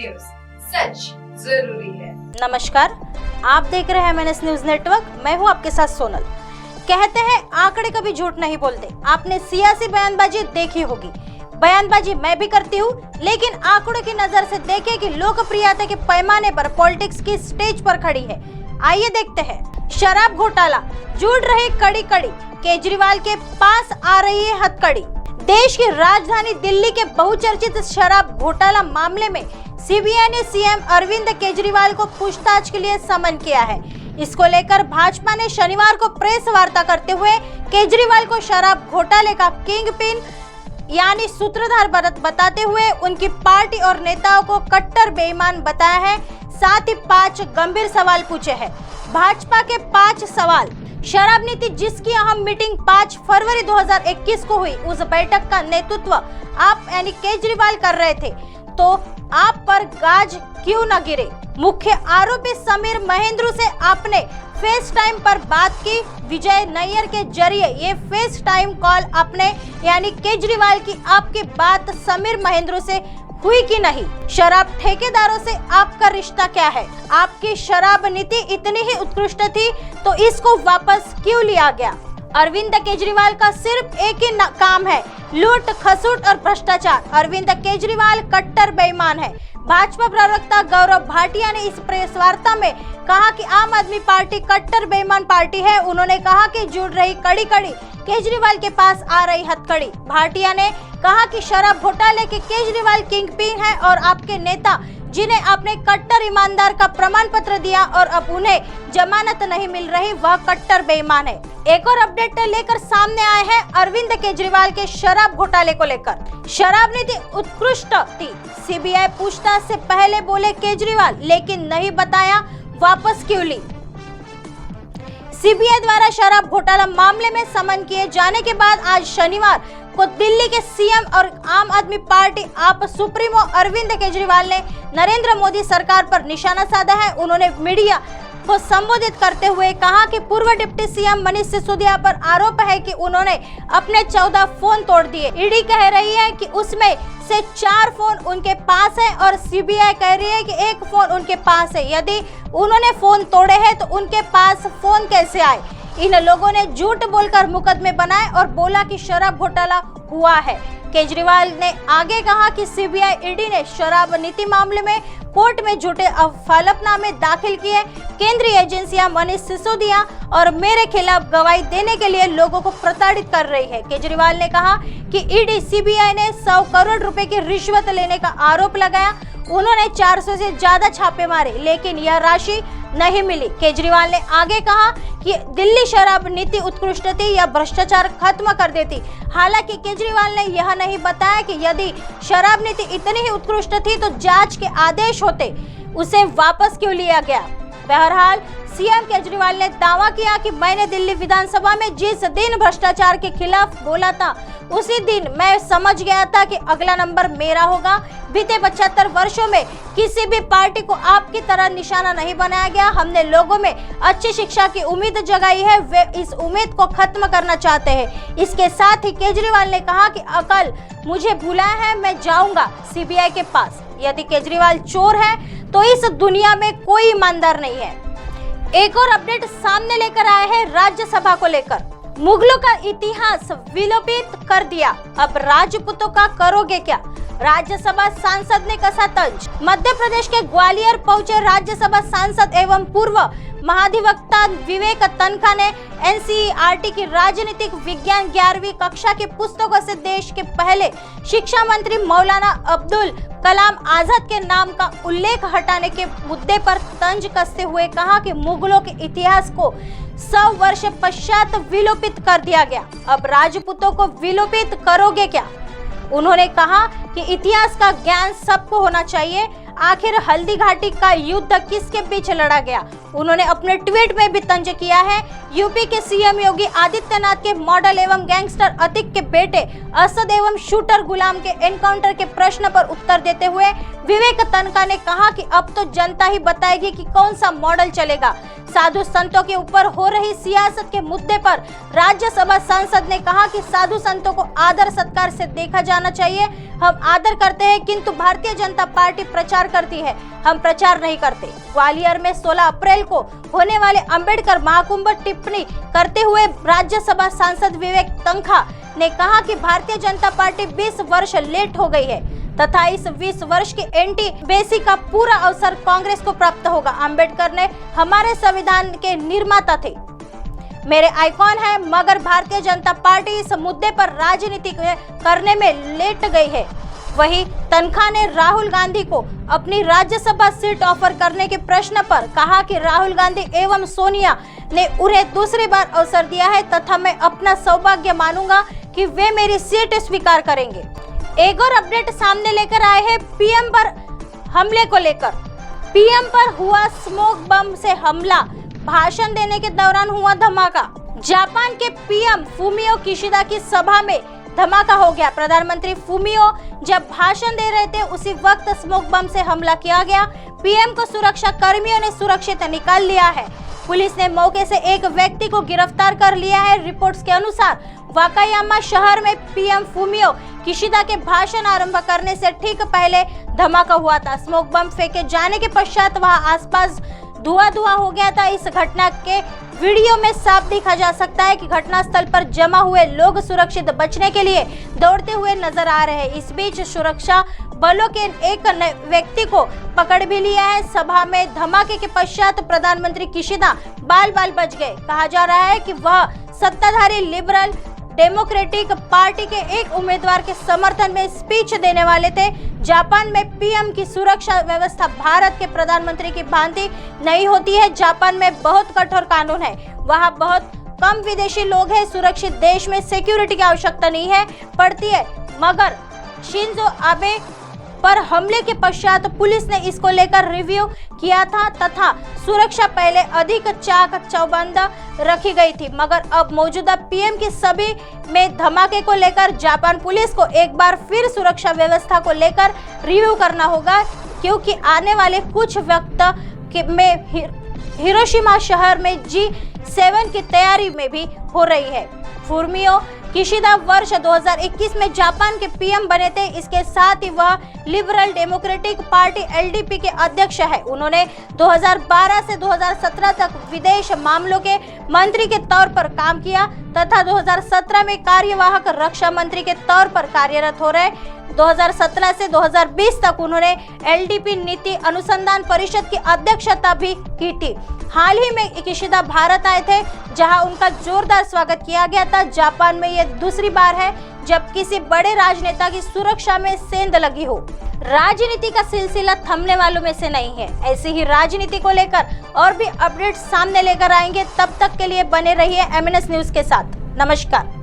News, सच जरूरी है। नमस्कार, आप देख रहे हैं MNS न्यूज नेटवर्क। मैं हूं आपके साथ सोनल। कहते हैं आंकड़े कभी झूठ नहीं बोलते। आपने सियासी बयानबाजी देखी होगी। बयानबाजी मैं भी करती हूं, लेकिन आंकड़ों की नजर से देखें कि लोकप्रियता के पैमाने पर पॉलिटिक्स की स्टेज पर खड़ी है। आइए देखते हैं। शराब घोटाला, जुड़ रही कड़ी कड़ी, केजरीवाल के पास आ रही है हथकड़ी। देश की राजधानी दिल्ली के बहुचर्चित शराब घोटाला मामले में सीबीआई ने सीएम अरविंद केजरीवाल को पूछताछ के लिए समन किया है। इसको लेकर भाजपा ने शनिवार को प्रेस वार्ता करते हुए केजरीवाल को शराब घोटाले का किंग पिन यानी सूत्रधार बताते हुए उनकी पार्टी और नेताओं को कट्टर बेईमान बताया है। साथ ही 5 गंभीर सवाल पूछे हैं। भाजपा के 5 सवाल। शराब नीति, जिसकी अहम मीटिंग 5 फरवरी 2021 को हुई, उस बैठक का नेतृत्व आप यानी केजरीवाल कर रहे थे, तो आप पर गाज क्यों न गिरे? मुख्य आरोपी समीर महेंद्र से आपने फेस टाइम पर बात की। विजय नैयर के जरिए ये फेस टाइम कॉल अपने यानी केजरीवाल की आपकी बात समीर महेंद्र से हुई कि नहीं? शराब ठेकेदारों से आपका रिश्ता क्या है? आपकी शराब नीति इतनी ही उत्कृष्ट थी तो इसको वापस क्यों लिया गया? अरविंद केजरीवाल का सिर्फ एक ही काम है, लूट खसूट और भ्रष्टाचार। अरविंद केजरीवाल कट्टर बेईमान है। भाजपा प्रवक्ता गौरव भाटिया ने इस प्रेस वार्ता में कहा कि आम आदमी पार्टी कट्टर बेईमान पार्टी है। उन्होंने कहा कि जुड़ रही कड़ी कड़ी, केजरीवाल के पास आ रही हथकड़ी। भाटिया ने कहा कि शराब घोटाले के केजरीवाल किंग पिन है और आपके नेता जिन्हें आपने कट्टर ईमानदार का प्रमाण पत्र दिया और अब उन्हें जमानत नहीं मिल रही, वह कट्टर बेईमान है। एक और अपडेट लेकर सामने आए हैं अरविंद केजरीवाल के शराब घोटाले को लेकर। शराब नीति उत्कृष्ट थी, सीबीआई पूछताछ से पहले बोले केजरीवाल, लेकिन नहीं बताया वापस क्यों ली। सीबीआई द्वारा शराब घोटाला मामले में समन किए जाने के बाद आज शनिवार को दिल्ली के सीएम और आम आदमी पार्टी आप सुप्रीमो अरविंद केजरीवाल ने नरेंद्र मोदी सरकार पर निशाना साधा है। उन्होंने मीडिया को संबोधित करते हुए कहा कि पूर्व डिप्टी सीएम मनीष सिसोदिया पर आरोप है कि उन्होंने अपने 14 फोन तोड़ दिए। ईडी कह रही है कि उसमें से 4 फोन उनके पास है और सीबीआई कह रही है कि 1 फोन उनके पास है। यदि उन्होंने फोन तोड़े हैं तो उनके पास फोन कैसे आए? इन लोगों ने झूठ बोलकर मुकदमे बनाए और बोला कि शराब घोटाला हुआ है। केजरीवाल ने आगे कहा कि सीबीआई ईडी ने शराब नीति मामले में कोर्ट में झूठे हलफनामे दाखिल किए। केंद्रीय एजेंसियां मनीष सिसोदिया और मेरे खिलाफ गवाही देने के लिए लोगों को प्रताड़ित कर रही है। केजरीवाल ने कहा कि ईडी सीबीआई ने 100 करोड़ रुपए की रिश्वत लेने का आरोप लगाया। उन्होंने 400 से ज्यादा छापे मारे, लेकिन यह राशि नहीं मिली। केजरीवाल ने आगे कहा कि दिल्ली शराब नीति उत्कृष्ट थी, यह भ्रष्टाचार खत्म कर देती। हालांकि केजरीवाल ने यह नहीं बताया कि यदि शराब नीति इतनी ही उत्कृष्ट थी तो जांच के आदेश होते, उसे वापस क्यों लिया गया? बहरहाल सीएम केजरीवाल ने दावा किया कि मैंने दिल्ली विधानसभा में जिस दिन भ्रष्टाचार के खिलाफ बोला था, उसी दिन मैं समझ गया था कि अगला नंबर मेरा होगा। बीते 75 वर्षों में किसी भी पार्टी को आपकी तरह निशाना नहीं बनाया गया। हमने लोगों में अच्छी शिक्षा की उम्मीद जगाई है, वे इस उम्मीद को खत्म करना चाहते हैं। इसके साथ ही केजरीवाल ने कहा कि कल मुझे बुलाया है, मैं जाऊंगा सीबीआई के पास। यदि केजरीवाल चोर है तो इस दुनिया में कोई ईमानदार नहीं है। एक और अपडेट सामने लेकर आए हैं राज्यसभा को लेकर। मुगलों का इतिहास विलोपित कर दिया, अब राजपूतों का करोगे क्या? राज्यसभा सांसद ने कसा तंज। मध्य प्रदेश के ग्वालियर पहुंचे राज्यसभा सांसद एवं पूर्व महाधिवक्ता विवेक तनखा ने एनसीईआरटी की राजनीतिक विज्ञान 11वीं कक्षा की पुस्तकों से देश के पहले शिक्षा मंत्री मौलाना अब्दुल कलाम आजाद के नाम का उल्लेख हटाने के मुद्दे पर तंज कसते हुए कहा कि मुगलों के इतिहास को 100 वर्ष पश्चात विलोपित कर दिया गया, अब राजपूतों को विलोपित करोगे क्या? उन्होंने कहा कि इतिहास का ज्ञान सबको होना चाहिए। आखिर हल्दी घाटी का युद्ध किसके बीच लड़ा गया? उन्होंने अपने ट्वीट में भी तंज किया है। यूपी के सीएम योगी आदित्यनाथ के मॉडल एवं गैंगस्टर अतिक के बेटे असद एवं शूटर गुलाम के एनकाउंटर के प्रश्न पर उत्तर देते हुए विवेक तनखा ने कहा कि अब तो जनता ही बताएगी कि कौन सा मॉडल चलेगा। साधु संतों के ऊपर हो रही सियासत के मुद्दे पर राज्यसभा सांसद ने कहा कि साधु संतों को आदर सत्कार से देखा जाना चाहिए। हम आदर करते हैं, किंतु भारतीय जनता पार्टी प्रचार करती है, हम प्रचार नहीं करते। ग्वालियर में 16 अप्रैल को होने वाले अंबेडकर महाकुंभ टिप्पणी करते हुए राज्यसभा सांसद विवेक तनखा ने कहा कि भारतीय जनता पार्टी 20 वर्ष लेट हो गई है तथा इस 20 वर्ष की एंटी बेसी का पूरा अवसर कांग्रेस को प्राप्त होगा। अंबेडकर ने हमारे संविधान के निर्माता थे, मेरे आइकॉन है, मगर भारतीय जनता पार्टी इस मुद्दे पर राजनीति करने में लेट गई है। वहीं तनखा ने राहुल गांधी को अपनी राज्यसभा सीट ऑफर करने के प्रश्न पर कहा कि राहुल गांधी एवं सोनिया ने उन्हें दूसरी बार अवसर दिया है तथा मैं अपना सौभाग्य मानूंगा कि वे मेरी सीट स्वीकार करेंगे। एक और अपडेट सामने लेकर आए हैं पीएम पर हमले को लेकर। पीएम पर हुआ स्मोक बम से हमला, भाषण देने के दौरान हुआ धमाका। जापान के पीएम फूमियो किशिदा की सभा में धमाका हो गया। प्रधानमंत्री फूमियो जब भाषण दे रहे थे उसी वक्त स्मोक बम से हमला किया गया। पीएम को सुरक्षा कर्मियों ने सुरक्षित निकाल लिया है। पुलिस ने मौके से एक व्यक्ति को गिरफ्तार कर लिया है। रिपोर्ट्स के अनुसार वाकायामा शहर में पीएम फूमियो किशिदा के भाषण आरंभ करने से ठीक पहले धमाका हुआ था। स्मोक बम फेंके जाने के पश्चात वहां आसपास धुआं हो गया था। इस घटना के वीडियो में साफ देखा जा सकता है कि घटनास्थल पर जमा हुए लोग सुरक्षित बचने के लिए दौड़ते हुए नजर आ रहे हैं। इस बीच सुरक्षा बलों के एक व्यक्ति को पकड़ भी लिया है। सभा में धमाके के पश्चात प्रधानमंत्री किशिदा बाल बच गए। कहा जा रहा है कि वह सत्ताधारी लिबरल डेमोक्रेटिक पार्टी के एक उम्मीदवार के समर्थन में स्पीच देने वाले थे। जापान में पीएम की सुरक्षा व्यवस्था भारत के प्रधानमंत्री की भांति नहीं होती है। जापान में बहुत कठोर कानून है, वहाँ बहुत कम विदेशी लोग हैं। सुरक्षित देश में सिक्योरिटी की आवश्यकता नहीं पड़ती है, मगर शिंजो आबे पर हमले के पश्चात पुलिस ने इसको लेकर रिव्यू किया था तथा सुरक्षा पहले अधिक चाक चौबंद रखी गई थी, मगर अब मौजूदा पीएम की सभी में धमाके को लेकर जापान पुलिस को एक बार फिर सुरक्षा व्यवस्था को लेकर रिव्यू करना होगा, क्योंकि आने वाले कुछ वक्त में हिरोशिमा शहर में G7 की तैयारी में भी हो रही है। फूमियो किशिदा वर्ष 2021 में जापान के पीएम बने थे। इसके साथ ही वह लिबरल डेमोक्रेटिक पार्टी LDP के अध्यक्ष है। उन्होंने 2012 से 2017 तक विदेश मामलों के मंत्री के तौर पर काम किया तथा 2017 में कार्यवाहक रक्षा मंत्री के तौर पर कार्यरत हो रहे। 2017 से 2020 तक उन्होंने LDP नीति अनुसंधान परिषद की अध्यक्षता भी की थी। हाल ही में किशिदा भारत आए थे, जहां उनका जोरदार स्वागत किया गया था। जापान में यह दूसरी बार है जब किसी बड़े राजनेता की सुरक्षा में सेंध लगी हो। राजनीति का सिलसिला थमने वालों में से नहीं है। ऐसी ही राजनीति को लेकर और भी अपडेट सामने लेकर आएंगे। तब तक के लिए बने रहिए MNS न्यूज के साथ। नमस्कार।